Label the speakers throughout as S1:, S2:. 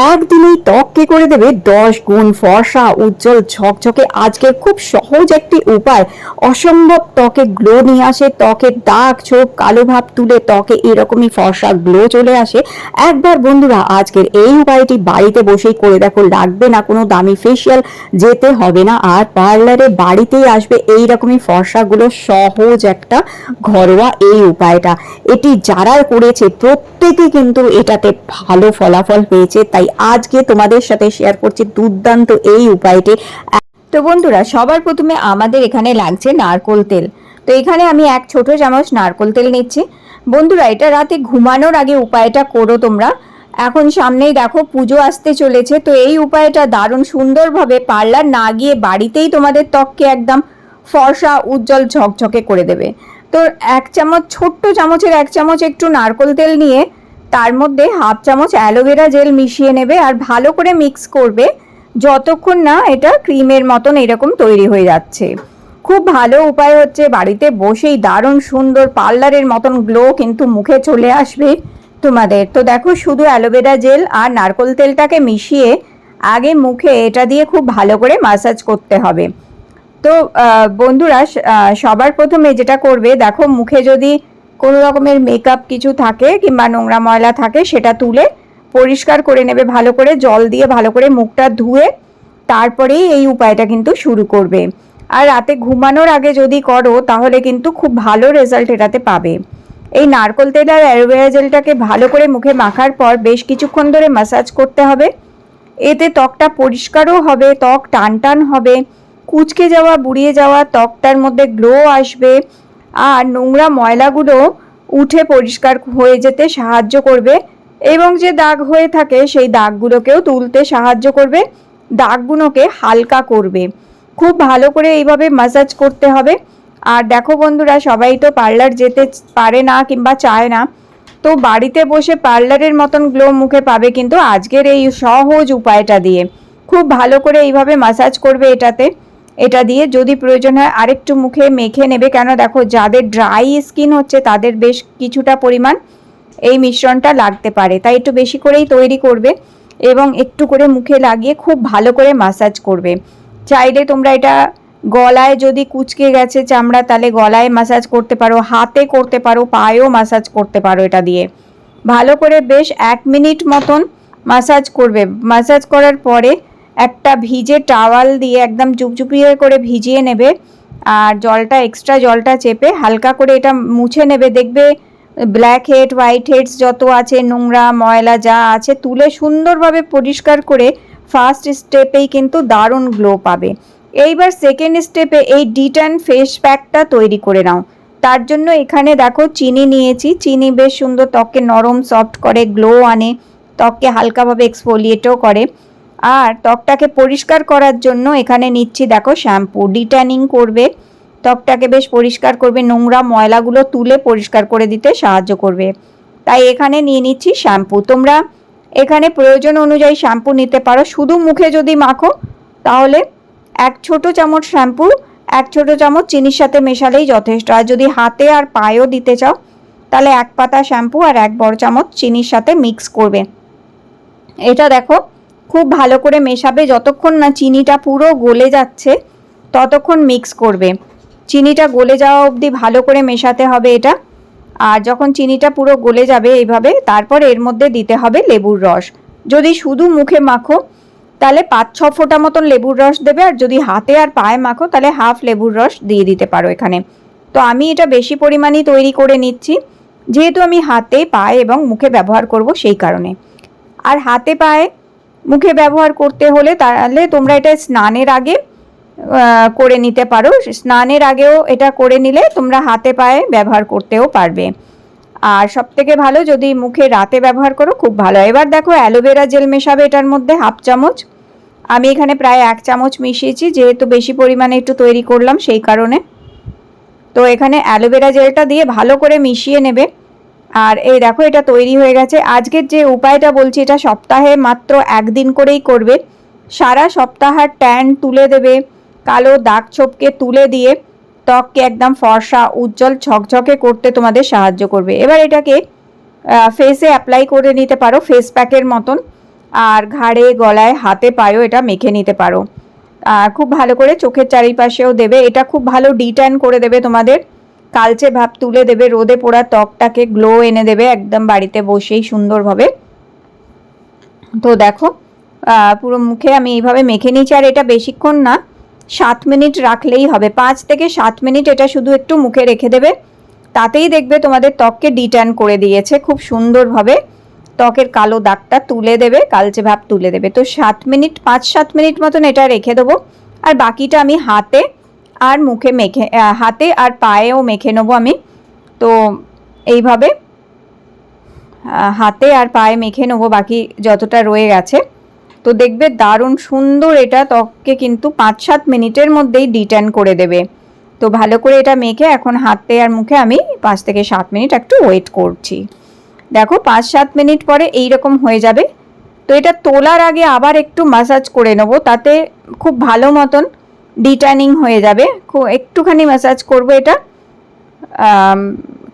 S1: একদিনেই ত্বককে করে দেবে 10 গুণ ফর্সা, উজ্জ্বল, ঝকঝকে। আজকের খুব সহজ একটি উপায় অসম্ভব ত্বকে গ্লো নিয়ে আসে, ত্বকের দাগ ছোপ কালো ভাব তুলে ত্বকে এরকমই ফর্সা গ্লো চলে আসে। একবার বন্ধুরা আজকের এই উপায়টি বাড়িতে বসেই করে দেখো, লাগবে না কোনো দামি ফেসিয়াল, যেতে হবে না আর পার্লারে, বাড়িতেই আসবে এই রকমই ফর্সাগুলো। সহজ একটা ঘরোয়া এই উপায়টা, এটি যারা করেছে প্রত্যেকে কিন্তু এটাতে ভালো ফলাফল পেয়েছে। তাই আজকে তোমাদের সাথে শেয়ার করছি দুর্দান্ত এই উপায়টি। তো বন্ধুরা সবার প্রথমে আমাদের এখানে লাগছে নারকোল তেল। তো এখানে আমি 1 ছোট চামচ নারকোল তেল নিচ্ছি। বন্ধুরা এটা রাতে ঘুমানোর আগে উপায়টা করো তোমরা। এখন সামনেই দেখো পুজো আসতে চলেছে, তো এই উপায়টা দারুণ সুন্দরভাবে পার্লার না গিয়ে বাড়িতেই তোমাদের ত্বককে একদম ফর্সা, উজ্জ্বল, ঝকঝকে করে দেবে। তো 1 চামচ, ছোট্ট চামচের 1 চামচ একটু নারকোল তেল নিয়ে তার মধ্যে হাফ চামচ অ্যালোভেরা জেল মিশিয়ে নেবে আর ভালো করে মিক্স করবে যতক্ষণ না এটা ক্রিমের মতন এরকম তৈরি হয়ে যাচ্ছে। খুব ভালো উপায় হচ্ছে, বাড়িতে বসেই দারুণ সুন্দর পার্লারের মতন গ্লো কিন্তু মুখে চলে আসবে তোমাদের। তো দেখো শুধু অ্যালোভেরা জেল আর নারকোল তেলটাকে মিশিয়ে আগে মুখে এটা দিয়ে খুব ভালো করে ম্যাসাজ করতে হবে। তো বন্ধুরা সবার প্রথমে যেটা করবে, দেখো মুখে যদি কোনো রকমের মেকআপ কিছু থাকে কিংবা নোংরা ময়লা থাকে সেটা তুলে পরিষ্কার করে নেবে ভালো করে, জল দিয়ে ভালো করে মুখটা ধুয়ে তারপরেই এই উপায়টা কিন্তু শুরু করবে। আর রাতে ঘুমানোর আগে যদি করো তাহলে কিন্তু খুব ভালো রেজাল্ট এটাতে পাবে। এই নারকোল তেল আর অ্যালোভেরা জেলটাকে ভালো করে মুখে মাখার পর বেশ কিছুক্ষণ ধরে ম্যাসাজ করতে হবে। এতে ত্বকটা পরিষ্কারও হবে, ত্বক টান টান হবে, কুঁচকে যাওয়া, বুড়িয়ে যাওয়া ত্বকটার মধ্যে গ্লো আসবে আর নোংরা ময়লাগুলো উঠে পরিষ্কার হয়ে যেতে সাহায্য করবে এবং যে দাগ হয়ে থাকে সেই দাগগুলোকেও তুলতে সাহায্য করবে, দাগগুলোকে হালকা করবে। খুব ভালো করে এইভাবে ম্যাসাজ করতে হবে। আর দেখো বন্ধুরা সবাই তো পার্লার যেতে পারে না কিংবা চায় না, তো বাড়িতে বসে পার্লারের মতন গ্লো মুখে পাবে কিন্তু আজকের এই সহজ উপায়টা দিয়ে। খুব ভালো করে এইভাবে ম্যাসাজ করবে এটাতে, এটা দিয়ে যদি প্রয়োজন হয় আরেকটু মুখে মেখে নেবে, কেন দেখো যাদের ড্রাই স্কিন হচ্ছে তাদের বেশ কিছুটা পরিমাণ এই মিশ্রণটা লাগতে পারে, তাই একটু বেশি করেই তৈরি করবে এবং একটু করে মুখে লাগিয়ে খুব ভালো করে ম্যাসাজ করবে। চাইলে তোমরা এটা গলায় যদি কুঁচকে গেছে চামড়া তাহলে গলায় ম্যাসাজ করতে পারো, হাতে করতে পারো, পায়েও ম্যাসাজ করতে পারো এটা দিয়ে। ভালো করে বেশ 1 মিনিট মতন ম্যাসাজ করবে। ম্যাসাজ করার পরে একটা ভিজে টাওয়াল দিয়ে একদম চুপচুপিয়ে করে ভিজিয়ে নেবে আর জলটা, এক্সট্রা জলটা চেপে হালকা করে এটা মুছে নেবে। দেখবে ব্ল্যাক হেড, হোয়াইট হেডস যত আছে, নোংরা ময়লা যা আছে তুলে সুন্দরভাবে পরিষ্কার করে ফার্স্ট স্টেপেই কিন্তু দারুণ গ্লো পাবে। এইবার সেকেন্ড স্টেপে এই ডিট্যান ফেস প্যাকটা তৈরি করে নাও। তার জন্য এখানে দেখো চিনি নিয়েছি। চিনি বেশ সুন্দর ত্বককে নরম সফট করে, গ্লো আনে, ত্বককে হালকাভাবে এক্সফোলিয়েটও করে। আর ত্বকটাকে পরিষ্কার করার জন্য এখানে নিচ্ছি দেখো শ্যাম্পু। ডিট্যানিং করবে, ত্বকটাকে বেশ পরিষ্কার করবে, নোংরা ময়লাগুলো তুলে পরিষ্কার করে দিতে সাহায্য করবে। তাই এখানে নিয়ে নিচ্ছি শ্যাম্পু। তোমরা এখানে প্রয়োজন অনুযায়ী শ্যাম্পু নিতে পারো। শুধু মুখে যদি মাখো তাহলে 1 ছোট চামচ শ্যাম্পু 1 ছোট চামচ চিনির সাথে মেশালেই যথেষ্ট। আর যদি হাতে আর পায়েও দিতে চাও তাহলে 1 পাতা শ্যাম্পু আর 1 বড় চামচ চিনির সাথে মিক্স করবে। এটা দেখো খুব ভালো করে মেশাবে, যতক্ষণ না চিনিটা পুরো গলে যাচ্ছে ততক্ষণ মিক্স করবে। চিনিটা গলে যাওয়া অবধি ভালো করে মেশাতে হবে এটা। আর যখন চিনিটা পুরো গলে যাবে এইভাবে, তারপর এর মধ্যে দিতে হবে লেবুর রস। যদি শুধু মুখে মাখো তাহলে 5-6 ফোঁটা মতন লেবুর রস দেবে, আর যদি হাতে আর পায়ে মাখো তাহলে হাফ লেবুর রস দিয়ে দিতে পারো এখানে। তো আমি এটা বেশি পরিমাণেই তৈরি করে নিচ্ছি যেহেতু আমি হাতে, পায়ে এবং মুখে ব্যবহার করব সেই কারণে। আর হাতে পায়ে মুখে ব্যবহার করতে হলে তাহলে তোমরা এটা স্নানের আগে করে নিতে পারো। স্নানের আগেও এটা করে নিলে তোমরা হাতে পায়ে ব্যবহার করতেও পারবে। আর সবথেকে ভালো যদি মুখে রাতে ব্যবহার করো, খুব ভালো। এবার দেখো অ্যালোভেরা জেল মেশাবে এটার মধ্যে হাফ চামচ। আমি এখানে প্রায় 1 চামচ মিশিয়েছি যেহেতু বেশি পরিমাণে একটু তৈরি করলাম সেই কারণে। তো এখানে অ্যালোভেরা জেলটা দিয়ে ভালো করে মিশিয়ে নেবে। আর এই দেখো এটা তৈরি হয়ে গেছে। আজকের যে উপায়টা বলছি এটা সপ্তাহে মাত্র 1 দিন করেই করবে। সারা সপ্তাহের ট্যান তুলে দেবে, কালো দাগ ছোপকে তুলে দিয়ে ত্বককে একদম ফর্সা, উজ্জ্বল, ঝকঝকে করতে তোমাদের সাহায্য করবে। এবার এটাকে ফেসে অ্যাপ্লাই করে নিতে পারো ফেস প্যাকের মতন। আর ঘাড়ে, গলায়, হাতে, পায়েও এটা মেখে নিতে পারো। খুব ভালো করে চোখের চারিপাশেও দেবে। এটা খুব ভালো ডিট্যান করে দেবে, তোমাদের কালচে ভাব তুলে দেবে, রোদে পোড়া ত্বকটাকে গ্লো এনে দেবে একদম বাড়িতে বসেই সুন্দরভাবে। তো দেখো পুরো মুখে আমি এইভাবে মেখে নিয়েছি। আর এটা বেশিক্ষণ না, 7 মিনিট রাখলেই হবে। 5 থেকে 7 মিনিট এটা শুধু একটু মুখে রেখে দেবে, তাতেই দেখবে তোমাদের ত্বককে ডিট্যান করে দিয়েছে খুব সুন্দরভাবে। ত্বকের কালো দাগটা তুলে দেবে, কালচে ভাব তুলে দেবে। তো 7 মিনিট, 5-7 মিনিট মতন এটা রেখে দেবো। আর বাকিটা আমি হাতে আর মুখে মেখে, হাতে আর পায়েও মেখে নেবো আমি। তো এইভাবে হাতে আর পায়ে মেখে নেবো বাকি যতটা রয়ে গেছে। তো দেখবে দারুণ সুন্দর এটা ত্বককে কিন্তু 5-7 মিনিটের মধ্যেই ডিট্যান করে দেবে। তো ভালো করে এটা মেখে এখন হাতে আর মুখে আমি 5 থেকে 7 মিনিট একটু ওয়েট করছি। দেখো 5-7 মিনিট পরে এই রকম হয়ে যাবে। তো এটা তোলার আগে আবার একটু ম্যাসাজ করে নেবো, তাতে খুব ভালো মতন ডিট্যানিং হয়ে যাবে। একটুখানি ম্যাসাজ করবো এটা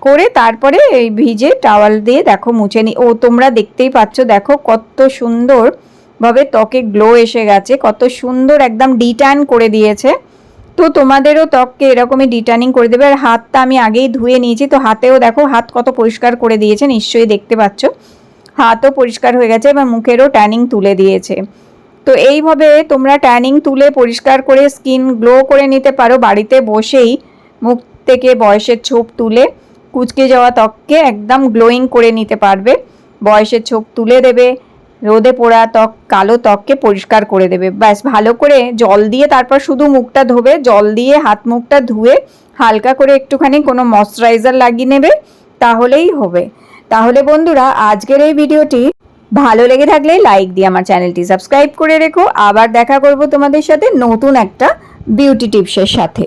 S1: করে, তারপরে এই ভিজে টাওয়াল দিয়ে দেখো মুছে নি। তোমরা দেখতেই পাচ্ছ, দেখো কত সুন্দরভাবে ত্বকে গ্লো এসে গেছে, কত সুন্দর একদম ডিট্যান করে দিয়েছে। তো তোমাদেরও ত্বককে এরকমই ডিট্যানিং করে দেবে। আর হাতটা আমি আগেই ধুয়ে নিয়েছি, তো হাতেও দেখো হাত কত পরিষ্কার করে দিয়েছে, নিশ্চয়ই দেখতে পাচ্ছ হাতও পরিষ্কার হয়ে গেছে, এবার মুখেরও ট্যানিং তুলে দিয়েছে। তো এইভাবে তোমরা ট্যানিং তুলে পরিষ্কার করে স্কিন গ্লো করে নিতে পারো বাড়িতে বসেই। মুখ থেকে বয়সের ছোপ তুলে কুঁচকে যাওয়া ত্বককে একদম গ্লোয়িং করে নিতে পারবে। বয়সের ছোপ তুলে দেবে, রোদে পোড়া ত্বক, কালো ত্বককে পরিষ্কার করে দেবে। ব্যাস ভালো করে জল দিয়ে তারপর শুধু মুখটা ধোবে, জল দিয়ে হাত মুখটা ধুয়ে হালকা করে একটুখানি কোনো ময়শ্চারাইজার লাগিয়ে নেবে, তাহলেই হবে। তাহলে বন্ধুরা, আজকের এই ভিডিওটি ভালো লেগে থাকলে লাইক দিয়ে আমার চ্যানেলটি সাবস্ক্রাইব করে রেখো। আবার দেখা করব তোমাদের সাথে নতুন একটা বিউটি টিপসের সাথে।